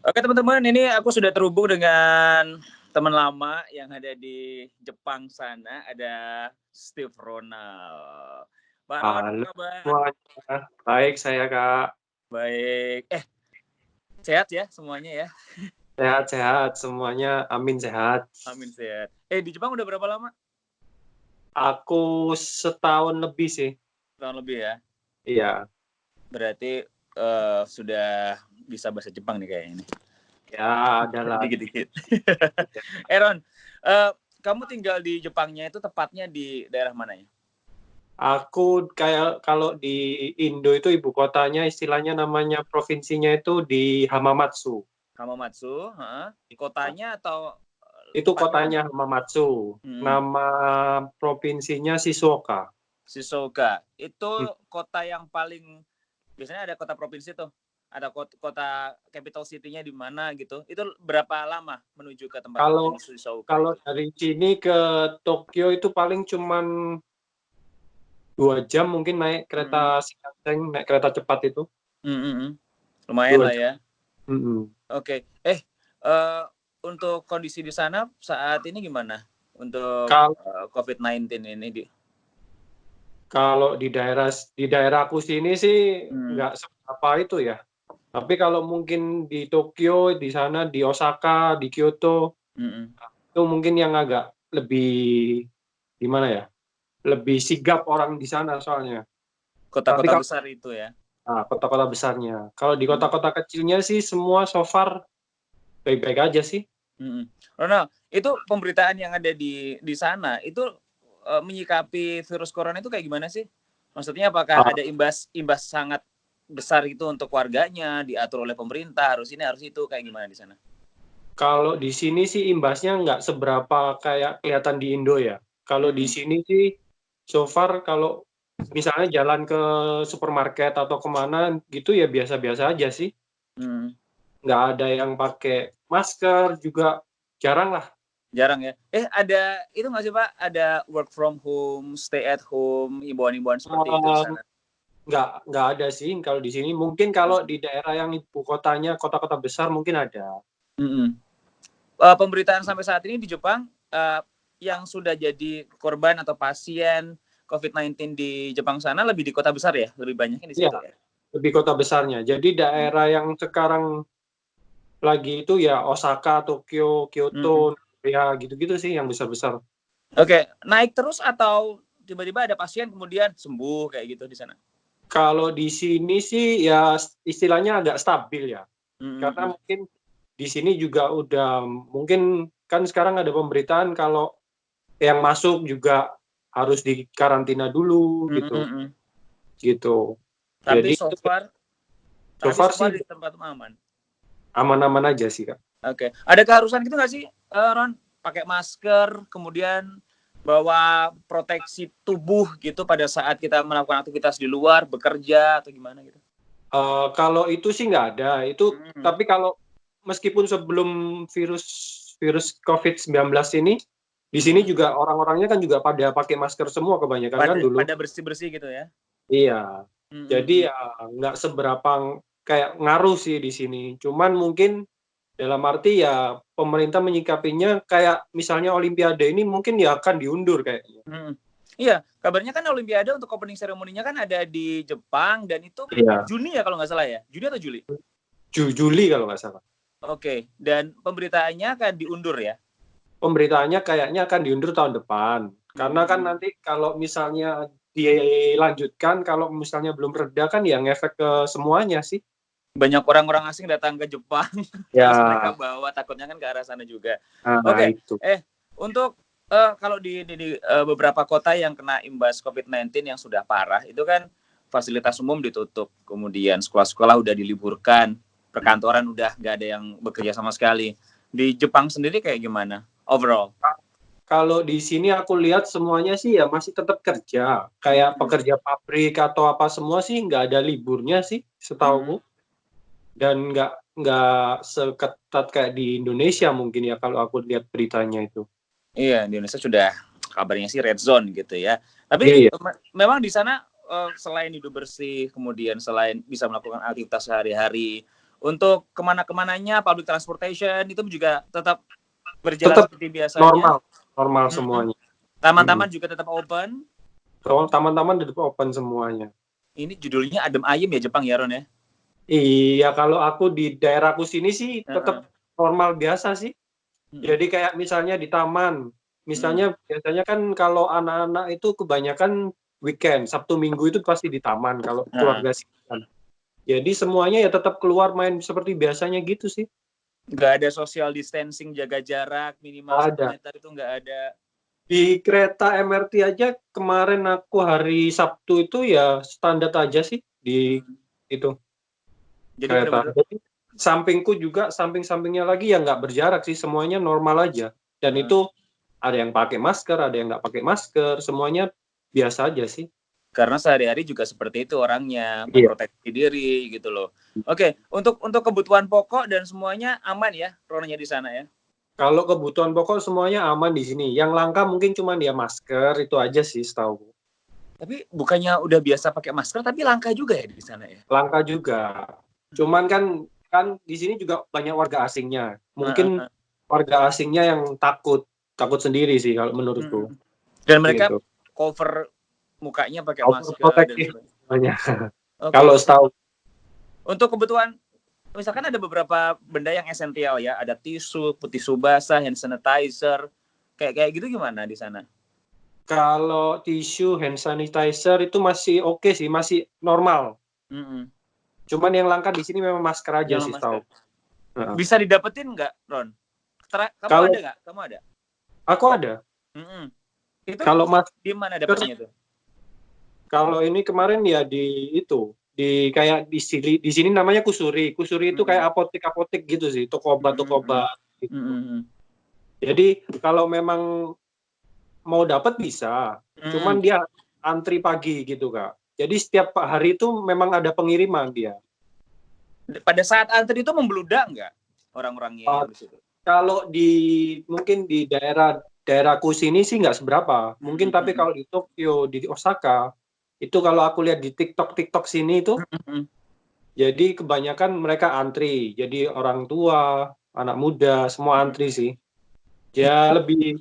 Oke teman-teman, ini aku sudah terhubung dengan teman lama yang ada di Jepang sana, ada Steve Ronald. Pak Ron, apa Halo kabar? semuanya, baik saya Kak, Baik. Sehat ya semuanya ya? sehat-sehat semuanya, amin sehat. Amin sehat. Di Jepang udah berapa lama? Aku setahun lebih sih, Tahun lebih ya. iya. Berarti sudah bisa bahasa Jepang nih kayaknya nih. Ya adalah Dikit-dikit. ya. Ron, kamu tinggal di Jepangnya itu tepatnya di daerah mana ya? Aku kayak kalau di Indo itu ibu kotanya istilahnya namanya provinsinya itu di Hamamatsu. Hamamatsu, heeh. Kotanya atau Itu tempatnya mana? kotanya Hamamatsu, Hmm. nama provinsinya Shizuoka. Shizuoka. Itu Hmm. kota yang paling biasanya ada kota provinsi tuh. Ada kota capital city-nya di mana gitu. Itu berapa lama menuju ke tempat Kalau yang Shizuoka kalau itu? dari sini ke Tokyo itu paling cuman 2 jam mungkin naik Hmm. kereta Shinkansen, naik kereta cepat itu. Hmm, hmm, hmm. Lumayan dua lah jam. ya. Mm-mm. Oke. Eh, untuk kondisi di sana saat ini gimana? Untuk Kal- COVID-19 ini di. Kalau di daerahku sini sih Hmm. nggak seberapa itu ya. Tapi kalau mungkin di Tokyo, di sana, di Osaka, di Kyoto, Hmm, hmm. itu mungkin yang agak lebih gimana ya? Lebih sigap orang di sana soalnya. Tapi Kota-kota kalau besar itu ya. kota-kota besarnya, kalau di Hmm. kota-kota kecilnya sih semua so far baik-baik aja sih. Hmm. Ronald, itu pemberitaan yang ada di sana itu menyikapi virus corona itu kayak gimana sih? Maksudnya apakah Ah, ada imbas sangat besar itu untuk warganya diatur oleh pemerintah harus ini harus itu kayak gimana di sana? Kalau di sini sih imbasnya nggak seberapa kayak kelihatan di Indo ya. Kalau di Hmm. sini sih so far kalau misalnya jalan ke supermarket atau kemana gitu ya biasa-biasa aja sih. Hmm. Nggak ada yang pakai masker juga jarang lah. Jarang ya. Ada itu nggak sih Pak? Ada work from home, stay at home, himbauan-himbauan seperti itu di Um, sana? nggak ada sih kalau di sini. Mungkin kalau di daerah yang ibu kotanya, kota-kota besar mungkin ada. Hmm. Pemberitaan sampai saat ini di Jepang yang sudah jadi korban atau pasien COVID-19 di Jepang sana lebih di kota besar ya, lebih banyaknya di Iya, situ ya. lebih kota besarnya. Jadi daerah yang sekarang lagi itu ya Osaka, Tokyo, Mm-mm. Kyoto, ya gitu-gitu sih yang besar-besar. Oke, naik terus atau tiba-tiba ada pasien kemudian sembuh kayak gitu di sana? Kalau di sini sih ya istilahnya agak stabil ya. Karena Mm-mm. mungkin di sini juga udah mungkin kan sekarang ada pemberitaan kalau yang masuk juga harus dikarantina dulu gitu. Mm-mm. Gitu. Tapi Jadi so far, so far sih di tempat aman. aman-aman aja sih, Kak. Oke, ada keharusan gitu nggak sih, Ron? Pakai masker, kemudian bawa proteksi tubuh gitu pada saat kita melakukan aktivitas di luar, bekerja atau gimana gitu? Kalau itu sih nggak ada. Itu Hmm. tapi kalau meskipun sebelum virus virus COVID-19 ini di sini Hmm. juga orang-orangnya kan juga pada pakai masker semua kebanyakan kan Pada dulu. bersih-bersih gitu ya? Iya. Hmm. Jadi ya nggak seberapa kayak ngaruh sih di sini. Cuman mungkin dalam arti ya pemerintah menyikapinya kayak misalnya Olimpiade ini mungkin ya akan diundur kayaknya. Hmm. Iya, kabarnya kan Olimpiade untuk opening ceremony-nya kan ada di Jepang dan itu Iya. Juni ya kalau nggak salah ya? Juni atau Juli? Juli kalau nggak salah. Oke, dan pemberitaannya akan diundur ya? Pemberitaannya kayaknya akan diundur tahun depan. Karena kan Hmm. nanti kalau misalnya dilanjutkan, kalau misalnya belum reda kan ya ngefek ke semuanya sih. Banyak orang-orang asing datang ke Jepang terus mereka Ya, bawa takutnya kan ke arah sana juga. nah Oke, itu. untuk kalau di beberapa kota yang kena imbas COVID-19 yang sudah parah itu kan fasilitas umum ditutup, kemudian sekolah-sekolah udah diliburkan, perkantoran udah nggak ada yang bekerja sama sekali. Di Jepang sendiri kayak gimana overall? Kalau di sini aku lihat semuanya sih ya masih tetap kerja. Kayak Hmm. pekerja pabrik atau apa semua sih nggak ada liburnya sih Hmm. setauku. Dan nggak seketat kayak di Indonesia mungkin ya kalau aku lihat beritanya itu. Iya, di Indonesia sudah kabarnya sih red zone gitu ya. Tapi Iya. memang di sana selain hidup bersih, kemudian selain bisa melakukan aktivitas sehari-hari Untuk kemana-kemananya, public transportation itu juga tetap berjalan Tetap seperti biasanya. normal semuanya. Taman-taman juga tetap open. Taman-taman tetap open semuanya. Ini judulnya adem ayem ya Jepang ya Ron ya? Iya, kalau aku di daerahku sini sih tetap normal biasa sih. Jadi kayak misalnya di taman, misalnya biasanya kan kalau anak-anak itu kebanyakan weekend, Sabtu Minggu itu pasti di taman kalau keluarga sih kan. Jadi semuanya ya tetap keluar main seperti biasanya gitu sih. Nggak ada social distancing, jaga jarak minimal 1 meter itu nggak ada. Di kereta MRT aja kemarin aku hari Sabtu itu ya standar aja sih di itu. Jadi kereta. benar-benar Jadi sampingku juga samping-sampingnya lagi ya nggak berjarak sih, semuanya normal aja. Dan itu ada yang pakai masker, ada yang nggak pakai masker, semuanya biasa aja sih. karena sehari-hari juga seperti itu orangnya, memproteksi diri gitu loh. Oke, untuk kebutuhan pokok dan semuanya aman ya, Ronnya di sana ya. Kalau kebutuhan pokok semuanya aman di sini. Yang langka mungkin cuma dia masker itu aja sih setahu. Tapi bukannya udah biasa pakai masker tapi langka juga ya di sana ya? Langka juga. Cuman kan di sini juga banyak warga asingnya. Mungkin warga asingnya yang takut sendiri sih kalau menurutku. Dan mereka gitu. cover mukanya pakai masker dan sebagainya. Kalau setahu. Untuk kebutuhan, misalkan ada beberapa benda yang esensial ya, ada tisu basah, hand sanitizer, kayak gitu gimana di sana? Kalau tisu, hand sanitizer itu masih oke sih, masih normal. Cuman yang langka di sini memang masker aja sih tahu. Bisa didapetin nggak, Ron? Kamu ada nggak? Kamu ada? Aku ada. Itu kalau di mana dapetnya itu? Kalau ini kemarin ya di kayak di sini namanya kusuri. Kusuri itu kayak apotek gitu sih, toko obat gitu. Jadi kalau memang mau dapat bisa, cuman dia antri pagi gitu Kak. Jadi setiap hari itu memang ada pengiriman dia. Pada saat antri itu membludak nggak orang-orangnya di situ? Kalau mungkin di daerahku sini sih nggak seberapa. Mungkin tapi kalau di Tokyo, di Osaka, itu kalau aku lihat di TikTok sini itu, jadi kebanyakan mereka antri. Jadi orang tua, anak muda, semua antri sih. Ya lebih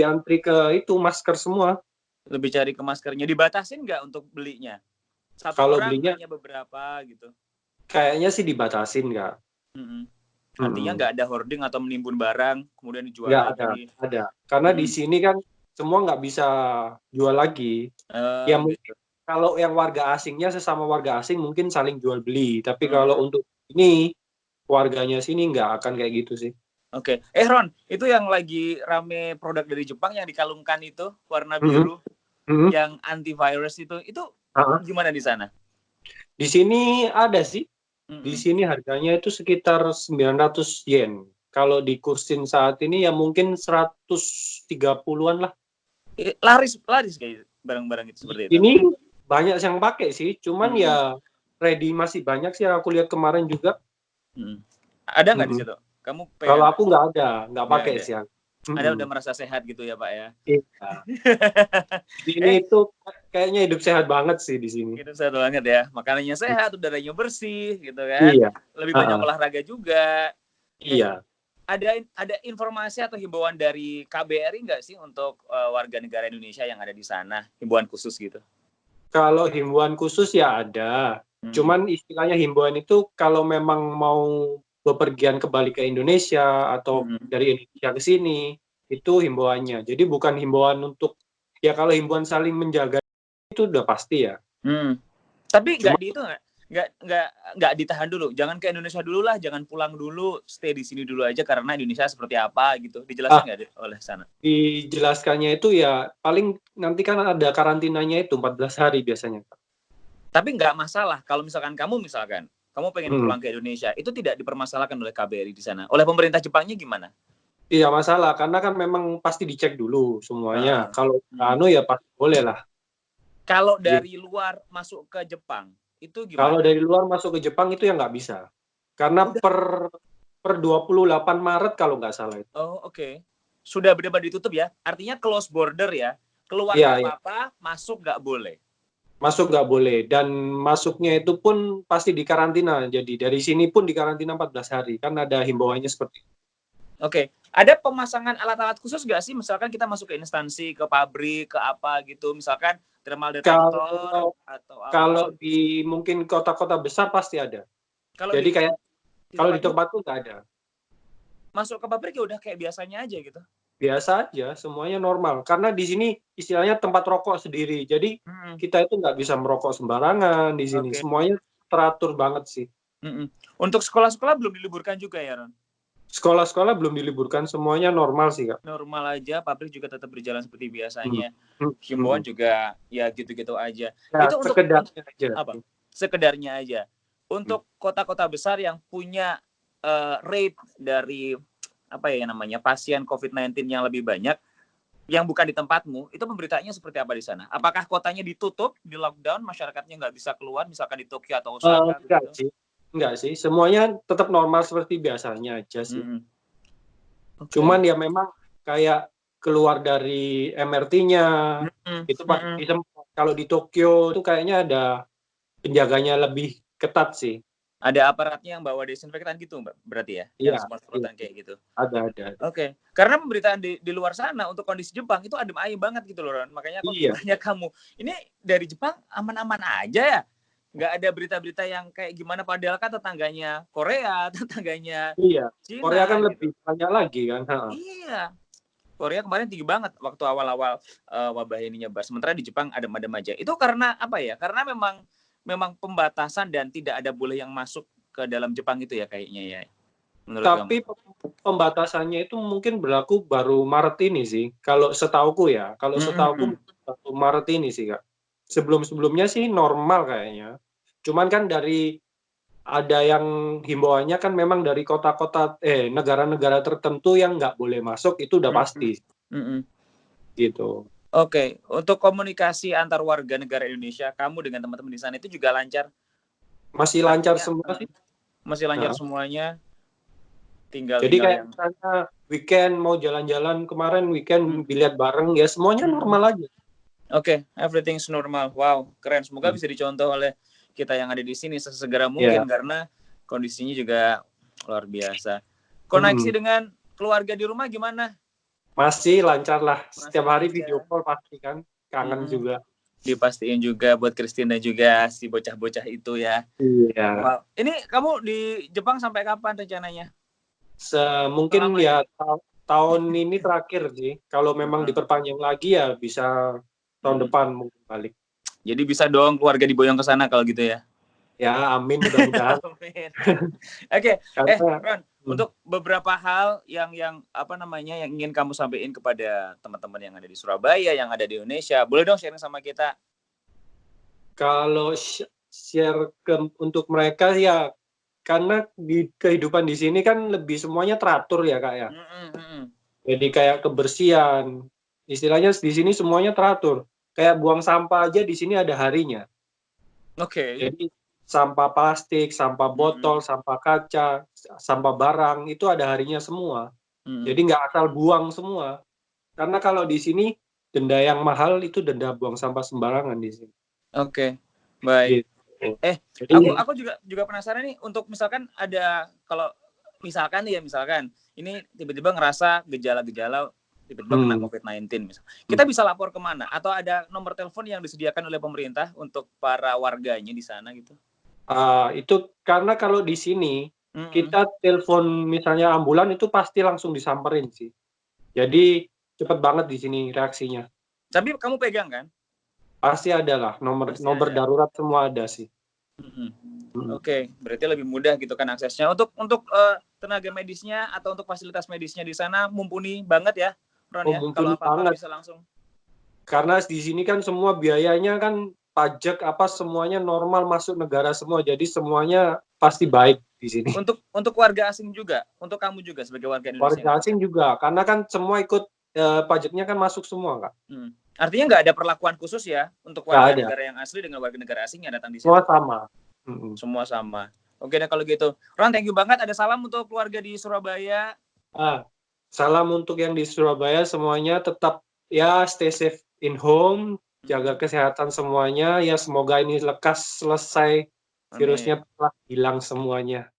antri ke itu masker semua. Lebih cari ke maskernya. Dibatasin nggak untuk belinya? Satu kalau orang belinya hanya beberapa gitu. Kayaknya sih dibatasin nggak. Artinya nggak ada hoarding atau menimbun barang kemudian dijual nggak lagi. ada. Karena di sini kan semua nggak bisa jual lagi. Ya mungkin kalau yang warga asingnya sesama warga asing mungkin saling jual beli. Tapi kalau untuk ini warganya sini nggak akan kayak gitu sih. Oke. Ron, itu yang lagi rame produk dari Jepang yang dikalungkan itu warna biru, yang antivirus itu gimana di sana? Di sini ada sih. Di sini harganya itu sekitar 900 yen. Kalau dikursin saat ini ya mungkin 130-an lah. Laris kayak barang-barang itu seperti itu. Ini banyak yang pakai sih, cuman ya ready masih banyak sih aku lihat kemarin juga. Ada nggak di situ? Kamu Kalau aku nggak pakai sih. Ada udah merasa sehat gitu ya Pak ya? Iya. Ini itu kayaknya hidup sehat banget sih di sini. Hidup sehat banget ya, makanannya sehat, udaranya bersih gitu kan? Iya. Lebih banyak olahraga juga. Iya. Ada informasi atau himbauan dari KBRI nggak sih untuk warga negara Indonesia yang ada di sana, himbauan khusus gitu? Kalau himbauan khusus ya ada. Cuman istilahnya himbauan itu kalau memang mau bepergian kembali ke Indonesia atau dari Indonesia ke sini, itu himbauannya. Jadi bukan himbauan untuk ya kalau himbauan saling menjaga itu udah pasti ya. Tapi nggak ditahan dulu. Jangan ke Indonesia dulu lah, jangan pulang dulu, stay di sini dulu aja karena Indonesia seperti apa gitu. Dijelaskan nggak oleh sana? Dijelaskannya itu ya paling nanti kan ada karantinanya itu 14 hari biasanya. Tapi nggak masalah kalau misalkan kamu pengen pulang ke Indonesia, itu tidak dipermasalahkan oleh KBRI di sana. Oleh pemerintah Jepangnya gimana? Iya masalah, karena kan memang pasti dicek dulu semuanya. Kalau ya pasti boleh lah. Kalau dari luar masuk ke Jepang, itu gimana? Kalau dari luar masuk ke Jepang itu ya nggak bisa. Karena per 28 Maret kalau nggak salah itu. Oh, oke. Sudah benar-benar ditutup ya? Artinya close border ya? Keluar nggak apa-apa, masuk nggak boleh? Masuk nggak boleh, dan masuknya itu pun pasti dikarantina. Jadi dari sini pun dikarantina 14 hari, kan ada himbauannya seperti itu. Oke, ada pemasangan alat-alat khusus nggak sih? Misalkan kita masuk ke instansi, ke pabrik, ke apa gitu, misalkan thermal detector Kalau atau apa? kalau di mungkin kota-kota besar pasti ada. Kalau Jadi kayak di kalau di tempatmu tempatku nggak ada. masuk ke pabrik ya udah kayak biasanya aja gitu. Biasa aja, semuanya normal. Karena di sini istilahnya tempat rokok sendiri. Jadi Mm-mm. kita itu nggak bisa merokok sembarangan di sini. Oke. Semuanya teratur banget sih. Mm-mm. Untuk sekolah-sekolah belum diliburkan juga ya, Ron? Sekolah-sekolah belum diliburkan, semuanya normal sih, Kak. Normal aja, pabrik juga tetap berjalan seperti Hmm. biasanya. Himbauan Hmm. juga ya gitu-gitu aja. Ya, Itu untuk sekedarnya aja. apa? Sekedarnya aja. Untuk kota-kota besar yang punya rate dari apa ya namanya pasien COVID-19 yang lebih banyak, yang bukan di tempatmu, itu pemberitaannya seperti apa di sana? Apakah kotanya ditutup, di lockdown, masyarakatnya nggak bisa keluar, misalkan di Tokyo atau Osaka Enggak begitu? sih. Enggak sih. Semuanya tetap normal seperti biasanya aja sih. Mm-mm. Oke. Cuman ya memang kayak keluar dari MRT-nya Mm-mm. itu pasti Mm-mm. kalau di Tokyo itu kayaknya ada penjaganya lebih ketat sih. Ada aparatnya yang bawa desinfektan gitu, Mbak, berarti ya? Iya, Yang iya. semprot-semprotan kayak gitu. Ada. Oke. Karena pemberitaan di luar sana untuk kondisi Jepang itu adem ayem banget gitu loh, Ron. Makanya aku Iya. tanya kamu, ini dari Jepang aman-aman aja ya? Nggak ada berita-berita yang kayak gimana, padahal kan tetangganya Korea, tetangganya Iya. Korea Cina kan gitu. lebih banyak lagi kan. Iya. Korea kemarin tinggi banget waktu awal-awal wabah ini nyebar. Sementara di Jepang adem-adem aja. Itu karena apa ya? Karena memang pembatasan dan tidak ada boleh yang masuk ke dalam Jepang itu ya kayaknya ya. Menurut kamu? Tapi pembatasannya itu mungkin berlaku baru Maret ini sih. Kalau setauku ya. Kalau setauku Mm-mm. baru Maret ini sih, Kak. Sebelum-sebelumnya sih normal kayaknya. Cuman kan dari ada yang himbauannya kan memang dari kota-kota negara-negara tertentu yang nggak boleh masuk itu udah Mm-mm. pasti Mm-mm. gitu. Oke, untuk komunikasi antar warga negara Indonesia, kamu dengan teman-teman di sana itu juga lancar? Masih lancar Artinya semua sih. masih lancar Nah, semuanya, tinggal jadi kayak yang misalnya weekend mau jalan-jalan kemarin weekend Mm. biliar bareng ya semuanya Mm-mm. normal aja. Oke, everything's normal. Wow, keren. Semoga Hmm. bisa dicontoh oleh kita yang ada di sini sesegera Ya. mungkin karena kondisinya juga luar biasa. Koneksi Hmm. dengan keluarga di rumah gimana? Masih lancar lah. Masih Setiap hari video lancar. call pasti kan. Kangen Mm-mm. juga. Dipastiin juga buat Christine dan juga si bocah-bocah itu ya. Iya. Wow. Ini kamu di Jepang sampai kapan rencananya? Mungkin Selama ya ini? tahun ini terakhir sih. Kalau memang Mm-mm. diperpanjang lagi ya bisa tahun Mm-mm. depan mungkin balik. Jadi bisa dong keluarga diboyong ke sana kalau gitu ya. Ya, amin mudah-mudahan. Amin. Oke, Karena Ron, untuk beberapa hal yang apa namanya yang ingin kamu sampaikan kepada teman-teman yang ada di Surabaya, yang ada di Indonesia, boleh dong sharing sama kita. kalau share untuk mereka ya karena di kehidupan di sini kan lebih semuanya teratur ya, Kak ya. Mm-mm. Jadi kayak kebersihan, istilahnya di sini semuanya teratur. Kayak buang sampah aja di sini ada harinya. Oke. Jadi sampah plastik, sampah botol, Mm-mm. sampah kaca, sampah barang itu ada harinya semua. Mm-mm. Jadi nggak asal buang semua. Karena kalau di sini denda yang mahal itu denda buang sampah sembarangan di sini. Oke, baik. Gitu. Jadi Aku juga penasaran nih untuk misalkan ada kalau misalkan ini tiba-tiba ngerasa gejala-gejala tiba-tiba kena COVID-19 misalnya. Kita bisa lapor kemana? Atau ada nomor telepon yang disediakan oleh pemerintah untuk para warganya di sana gitu? itu karena kalau di sini Mm-mm. kita telepon misalnya ambulan itu pasti langsung disamperin sih. Jadi cepet banget di sini reaksinya. Tapi kamu pegang kan? Pasti ada lah Pasti nomor ada. darurat semua ada sih. Mm-mm. Hmm. Oke, berarti lebih mudah gitu kan aksesnya. Untuk tenaga medisnya atau untuk fasilitas medisnya di sana mumpuni banget ya, Ron ya. Kalau Mumpuni apa-apa banget. bisa langsung. Karena di sini kan semua biayanya kan pajak apa semuanya normal masuk negara semua. Jadi semuanya pasti baik di sini. Untuk warga asing juga, untuk kamu juga sebagai warga Indonesia yang Warga ada di asing sana. juga, karena kan semua ikut pajaknya kan masuk semua, Kak. Artinya nggak ada perlakuan khusus ya untuk Nggak warga ada. negara yang asli dengan warga negara asing yang datang di Semua situ. sama. Semua sama. Oke deh kalau gitu. Ron, thank you banget. Ada salam untuk keluarga di Surabaya. Salam untuk yang di Surabaya semuanya tetap ya stay safe in home. jaga kesehatan semuanya, ya semoga ini lekas selesai, Amin. virusnya telah hilang semuanya.